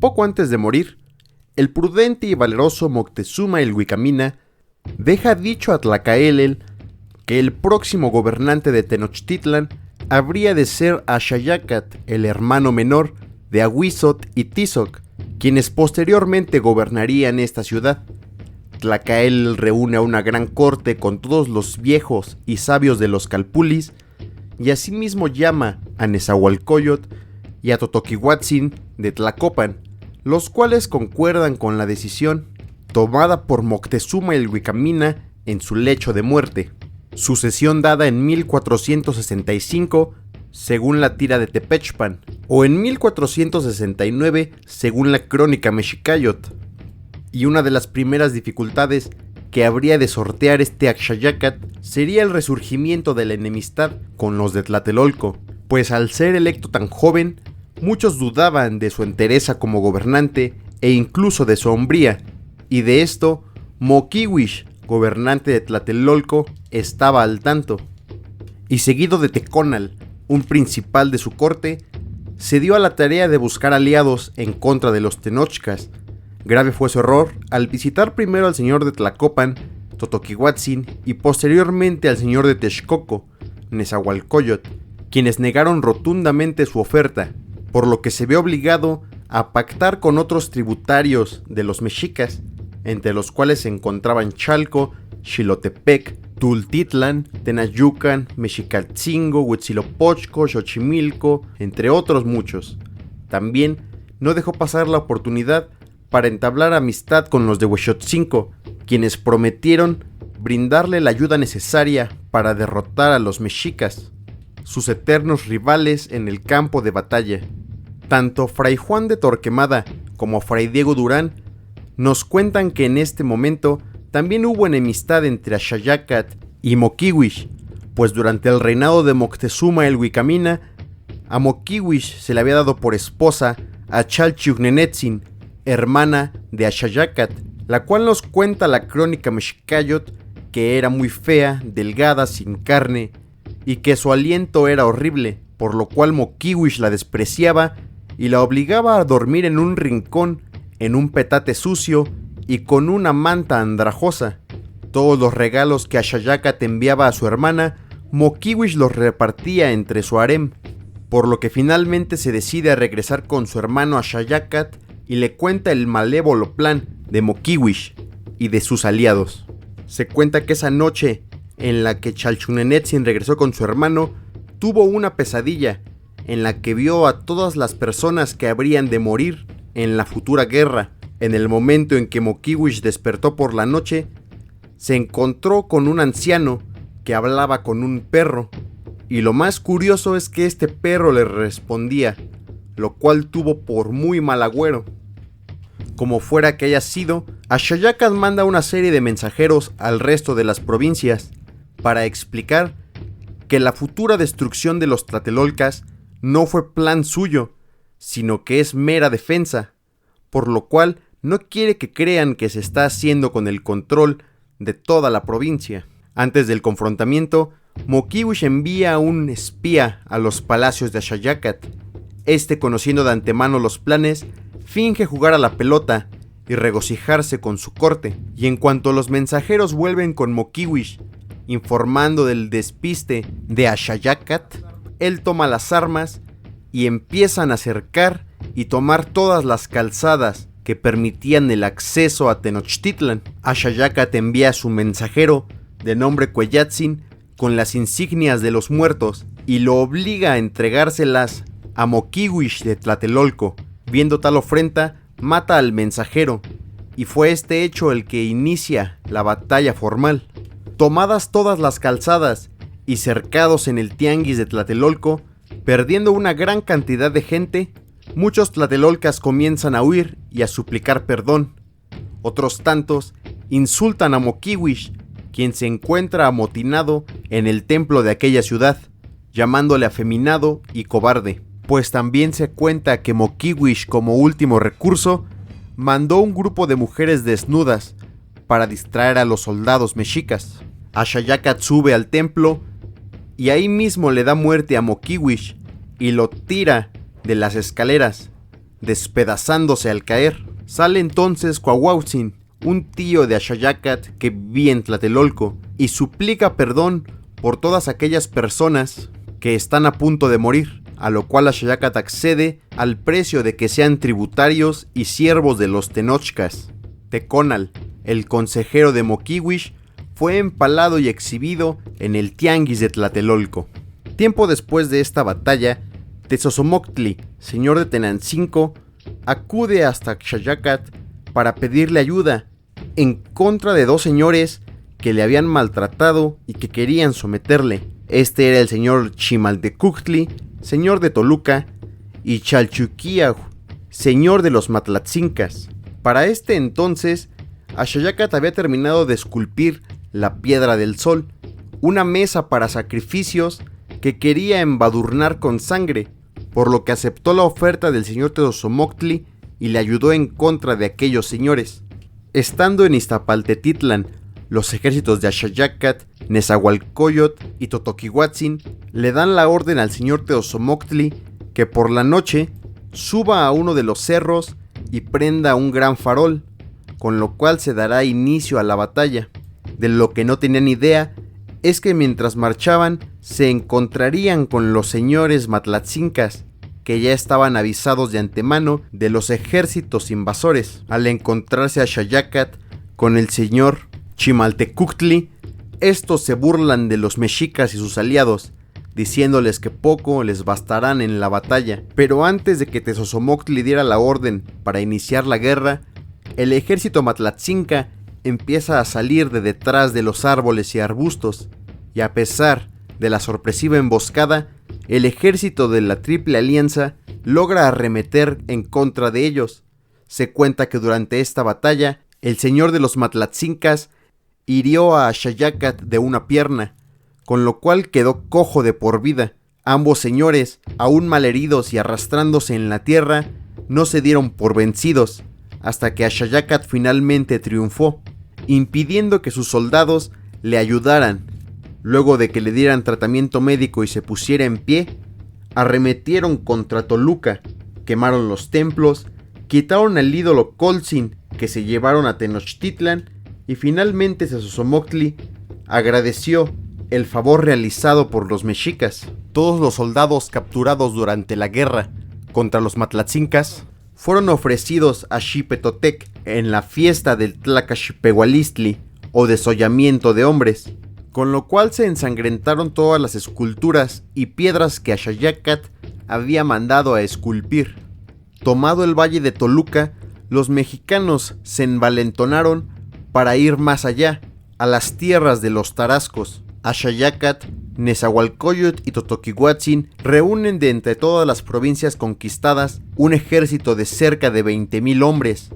Poco antes de morir, el prudente y valeroso Moctezuma Ilhuicamina deja dicho a Tlacaelel que el próximo gobernante de Tenochtitlan habría de ser Axayacat, el hermano menor de Ahuizot y Tizoc, quienes posteriormente gobernarían esta ciudad. Tlacaelel reúne a una gran corte con todos los viejos y sabios de los Calpulis, y asimismo llama a Nezahualcóyotl y a Totoquihuatzin de Tlacopan, los cuales concuerdan con la decisión tomada por Moctezuma Ilhuicamina en su lecho de muerte, sucesión dada en 1465 según la tira de Tepechpan, o en 1469 según la crónica Mexicayot. Y una de las primeras dificultades que habría de sortear este Axayacat sería el resurgimiento de la enemistad con los de Tlatelolco, pues al ser electo tan joven, muchos dudaban de su entereza como gobernante e incluso de su hombría, y de esto Moquihuix, gobernante de Tlatelolco, estaba al tanto. Y seguido de Teconal, un principal de su corte, se dio a la tarea de buscar aliados en contra de los tenochcas. Grave fue su error al visitar primero al señor de Tlacopan, Totoquihuatzin, y posteriormente al señor de Texcoco, Nezahualcóyotl, quienes negaron rotundamente su oferta, por lo que se vio obligado a pactar con otros tributarios de los mexicas, entre los cuales se encontraban Chalco, Xilotepec, Tultitlan, Tenayucan, Mexicaltzingo, Huitzilopochtli, Xochimilco, entre otros muchos. También no dejó pasar la oportunidad para entablar amistad con los de Huexotzinco, quienes prometieron brindarle la ayuda necesaria para derrotar a los mexicas, sus eternos rivales en el campo de batalla. Tanto Fray Juan de Torquemada como Fray Diego Durán nos cuentan que en este momento también hubo enemistad entre Axayacat y Moquihuix, pues durante el reinado de Moctezuma Ilhuicamina, a Moquihuix se le había dado por esposa a Chalchiuhnenetzin, hermana de Axayacat, la cual nos cuenta la crónica Mexicayot que era muy fea, delgada, sin carne, y que su aliento era horrible, por lo cual Moquihuix la despreciaba y la obligaba a dormir en un rincón, en un petate sucio y con una manta andrajosa. Todos los regalos que Axayacat enviaba a su hermana, Moquihuix los repartía entre su harem, por lo que finalmente se decide a regresar con su hermano Axayacat y le cuenta el malévolo plan de Moquihuix y de sus aliados. Se cuenta que esa noche en la que Chalchiuhnenetzin regresó con su hermano, tuvo una pesadilla en la que vio a todas las personas que habrían de morir en la futura guerra. En el momento en que Moquihuix despertó por la noche, se encontró con un anciano que hablaba con un perro, y lo más curioso es que este perro le respondía, lo cual tuvo por muy mal agüero. Como fuera que haya sido, Axayacat manda una serie de mensajeros al resto de las provincias para explicar que la futura destrucción de los tlatelolcas no fue plan suyo, sino que es mera defensa, por lo cual no quiere que crean que se está haciendo con el control de toda la provincia. Antes del confrontamiento, Moquihuix envía un espía a los palacios de Axayacat. Este, conociendo de antemano los planes, finge jugar a la pelota y regocijarse con su corte, y en cuanto los mensajeros vuelven con Moquihuix informando del despiste de Axayacat, él toma las armas y empiezan a acercar y tomar todas las calzadas que permitían el acceso a Tenochtitlan. Axayacat envía a su mensajero de nombre Cuellatzin con las insignias de los muertos y lo obliga a entregárselas a Moquihuix de Tlatelolco. Viendo tal ofrenda, mata al mensajero, y fue este hecho el que inicia la batalla formal. Tomadas todas las calzadas y cercados en el tianguis de Tlatelolco, perdiendo una gran cantidad de gente, muchos tlatelolcas comienzan a huir y a suplicar perdón. Otros tantos insultan a Moquihuix, quien se encuentra amotinado en el templo de aquella ciudad, llamándole afeminado y cobarde. Pues también se cuenta que Moquihuix, como último recurso, mandó un grupo de mujeres desnudas para distraer a los soldados mexicas. Axayacat sube al templo y ahí mismo le da muerte a Moquihuix y lo tira de las escaleras, despedazándose al caer. Sale entonces Cuauhtzin, un tío de Axayacat que vivía en Tlatelolco, y suplica perdón por todas aquellas personas que están a punto de morir, a lo cual Axayacat accede al precio de que sean tributarios y siervos de los Tenochcas. Teconal, el consejero de Moquihuix, fue empalado y exhibido en el tianguis de Tlatelolco. Tiempo después de esta batalla, Tezozomoctli, señor de Tenancingo, acude hasta Axayacat para pedirle ayuda en contra de dos señores que le habían maltratado y que querían someterle. Este era el señor Chimaltecuhtli, señor de Toluca, y Chalchuquiahu, señor de los Matlatzincas. Para este entonces, Axayacat había terminado de esculpir la Piedra del Sol, una mesa para sacrificios que quería embadurnar con sangre, por lo que aceptó la oferta del señor Tezozomoctli y le ayudó en contra de aquellos señores. Estando en Iztapaltetitlan, los ejércitos de Axayacat, Nezahualcóyotl y Totoquihuatzin le dan la orden al señor Tezozomoctli que por la noche suba a uno de los cerros y prenda un gran farol, con lo cual se dará inicio a la batalla. De lo que no tenían idea es que mientras marchaban se encontrarían con los señores Matlatzincas, que ya estaban avisados de antemano de los ejércitos invasores. Al encontrarse a Axayacat con el señor Chimaltecuhtli, estos se burlan de los mexicas y sus aliados, diciéndoles que poco les bastarán en la batalla. Pero antes de que Tezozomoctli diera la orden para iniciar la guerra, el ejército Matlatzinca empieza a salir de detrás de los árboles y arbustos, y a pesar de la sorpresiva emboscada, el ejército de la Triple Alianza logra arremeter en contra de ellos. Se cuenta que durante esta batalla, el señor de los Matlatzincas hirió a Axayacat de una pierna, con lo cual quedó cojo de por vida. Ambos señores, aún malheridos y arrastrándose en la tierra, no se dieron por vencidos, hasta que Axayacat finalmente triunfó, impidiendo que sus soldados le ayudaran. Luego de que le dieran tratamiento médico y se pusiera en pie, arremetieron contra Toluca, quemaron los templos, quitaron al ídolo Coltzin que se llevaron a Tenochtitlan y finalmente Tezozomoctli agradeció el favor realizado por los mexicas. Todos los soldados capturados durante la guerra contra los Matlatzincas fueron ofrecidos a Xipetotec en la fiesta del Tlacaxipehualistli o desollamiento de hombres, con lo cual se ensangrentaron todas las esculturas y piedras que Axayacat había mandado a esculpir. Tomado el valle de Toluca, los mexicanos se envalentonaron para ir más allá, a las tierras de los tarascos. Axayacat, Nezahualcóyotl y Totoquihuatzin reúnen de entre todas las provincias conquistadas un ejército de cerca de 20,000 hombres.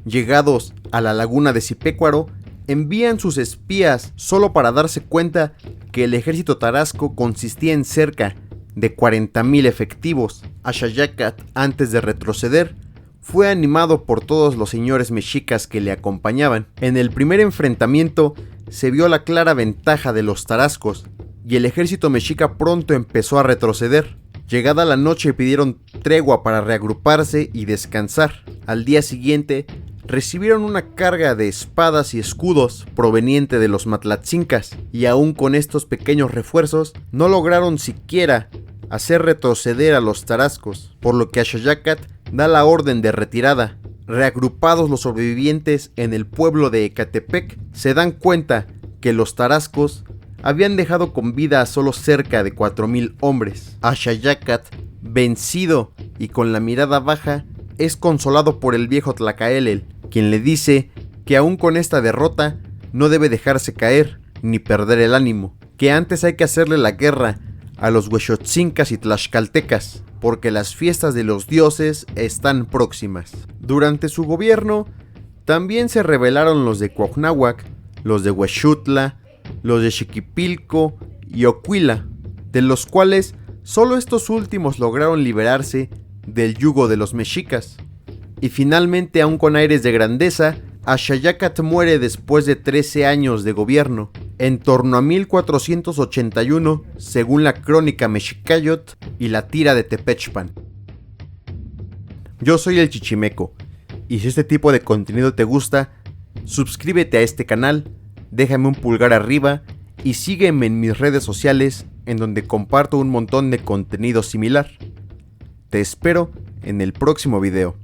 Llegados a la laguna de Zipecuaro, envían sus espías solo para darse cuenta que el ejército tarasco consistía en cerca de 40,000 efectivos. Axayacat, antes de retroceder, fue animado por todos los señores mexicas que le acompañaban. En el primer enfrentamiento se vio la clara ventaja de los tarascos, y el ejército mexica pronto empezó a retroceder. Llegada la noche pidieron tregua para reagruparse y descansar. Al día siguiente recibieron una carga de espadas y escudos proveniente de los Matlatzincas, y aún con estos pequeños refuerzos no lograron siquiera hacer retroceder a los tarascos, por lo que Axayacat da la orden de retirada. Reagrupados los sobrevivientes en el pueblo de Ecatepec, se dan cuenta que los tarascos habían dejado con vida a solo cerca de 4,000 hombres. Axayacat, vencido y con la mirada baja, es consolado por el viejo Tlacaelel, quien le dice que aún con esta derrota no debe dejarse caer ni perder el ánimo, que antes hay que hacerle la guerra a los huexotzincas y tlaxcaltecas, porque las fiestas de los dioses están próximas. Durante su gobierno, también se rebelaron los de Cuauhnáhuac, los de Huexutla, los de Xiquipilco y Oquila, de los cuales solo estos últimos lograron liberarse del yugo de los mexicas. Y finalmente, aún con aires de grandeza, Axayacat muere después de 13 años de gobierno, en torno a 1481, según la crónica Mexicayot y la tira de Tepechpan. Yo soy el Chichimeco, y si este tipo de contenido te gusta, suscríbete a este canal, déjame un pulgar arriba y sígueme en mis redes sociales en donde comparto un montón de contenido similar. Te espero en el próximo video.